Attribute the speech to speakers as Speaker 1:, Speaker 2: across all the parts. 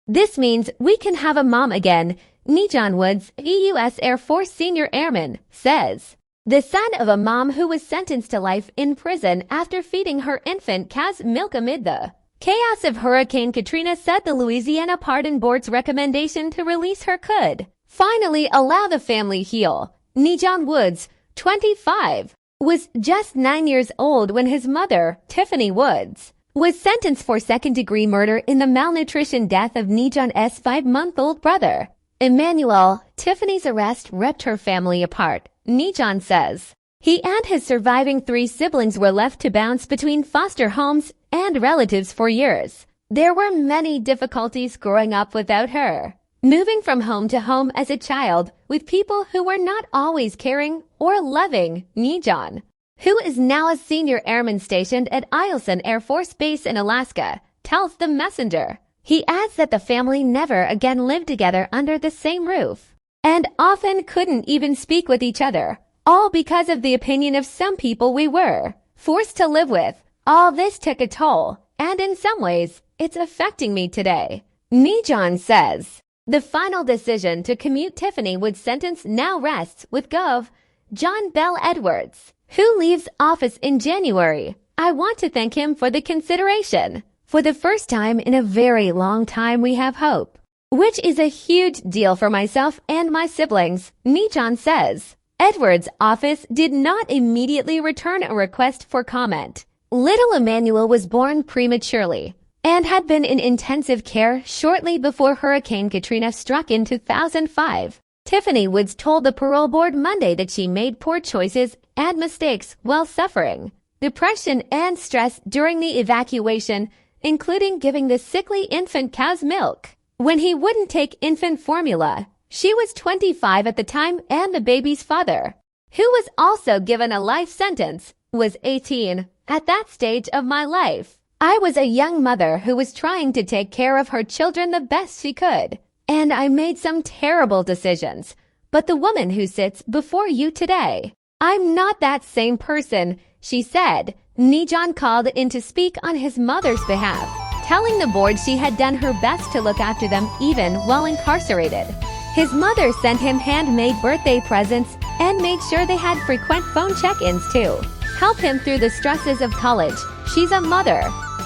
Speaker 1: This means we can have a mom again, Nijon Woods, U.S. Air Force senior airman, says. The son of a mom who was sentenced to life in prison after feeding her infant cow's milk amid the chaos of Hurricane Katrina said the Louisiana Pardon Board's recommendation to release her could finally allow the family heal. Nijon Woods, 25, was just 9 years old when his mother, Tiffany Woods, was sentenced for second-degree murder in the malnutrition death of Nijon's 5-month-old brother. Emmanuel, Tiffany's arrest ripped her family apart, Nijon says. He and his surviving 3 siblings were left to bounce between foster homes and relatives for years. There were many difficulties growing up without her. Moving from home to home as a child with people who were not always caring or loving, Nijon, who is now a senior airman stationed at Eielson Air Force Base in Alaska, tells The Messenger. He adds that the family never again lived together under the same roof and often couldn't even speak with each other, all because of the opinion of some people we were forced to live with. All this took a toll, and in some ways, it's affecting me today. Nijon says. The final decision to commute Tiffany Woods' sentence now rests with Gov. John Bell Edwards, who leaves office in January. I want to thank him for the consideration. For the first time in a very long time we have hope, which is a huge deal for myself and my siblings, Nijon says. Edwards' office did not immediately return a request for comment. Little Emmanuel was born prematurely and had been in intensive care shortly before Hurricane Katrina struck in 2005. Tiffany Woods told the parole board Monday that she made poor choices and mistakes while suffering depression and stress during the evacuation, including giving the sickly infant cow's milk when he wouldn't take infant formula. She was 25 at the time, and the baby's father, who was also given a life sentence, was 18. At that stage of my life, I was a young mother who was trying to take care of her children the best she could, and I made some terrible decisions. But the woman who sits before you today, I'm not that same person, she said. Nijon called in to speak on his mother's behalf, telling the board she had done her best to look after them even while incarcerated. His mother sent him handmade birthday presents and made sure they had frequent phone check-ins to help him through the stresses of college. She's a mother,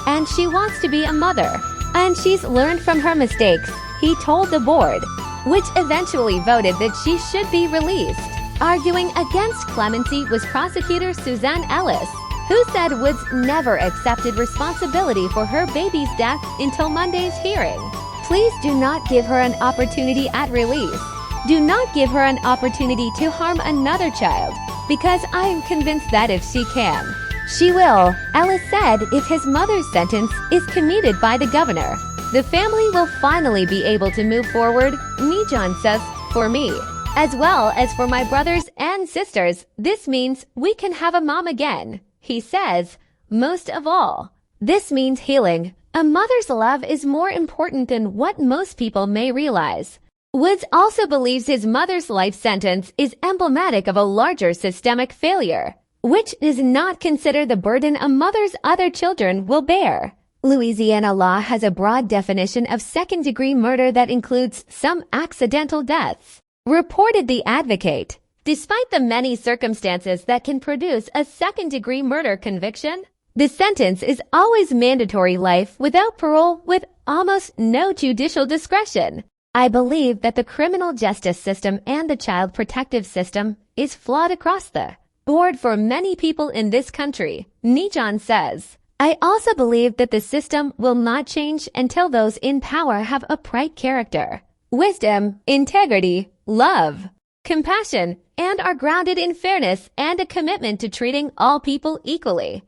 Speaker 1: and she wants to be a mother, and she's learned from her mistakes, he told the board, which eventually voted that she should be released. Arguing against clemency was prosecutor Suzanne Ellis, who said Woods never accepted responsibility for her baby's death until Monday's hearing. Please do not give her an opportunity at release. Do not give her an opportunity to harm another child, because I am convinced that if she can, she will, Ellis said. If his mother's sentence is commuted by the governor, the family will finally be able to move forward, Nijon says. For me, as well as for my brothers and sisters, this means we can have a mom again, he says. Most of all, this means healing. A mother's love is more important than what most people may realize. Woods also believes his mother's life sentence is emblematic of a larger systemic failure, which does not consider the burden a mother's other children will bear. Louisiana law has a broad definition of second-degree murder that includes some accidental deaths, reported the advocate. Despite the many circumstances that can produce a second-degree murder conviction, the sentence is always mandatory life without parole with almost no judicial discretion. I believe that the criminal justice system and the child protective system is flawed across the board for many people in this country, Nijon says. I also believe that the system will not change until those in power have upright character, wisdom, integrity, love, compassion, and are grounded in fairness and a commitment to treating all people equally.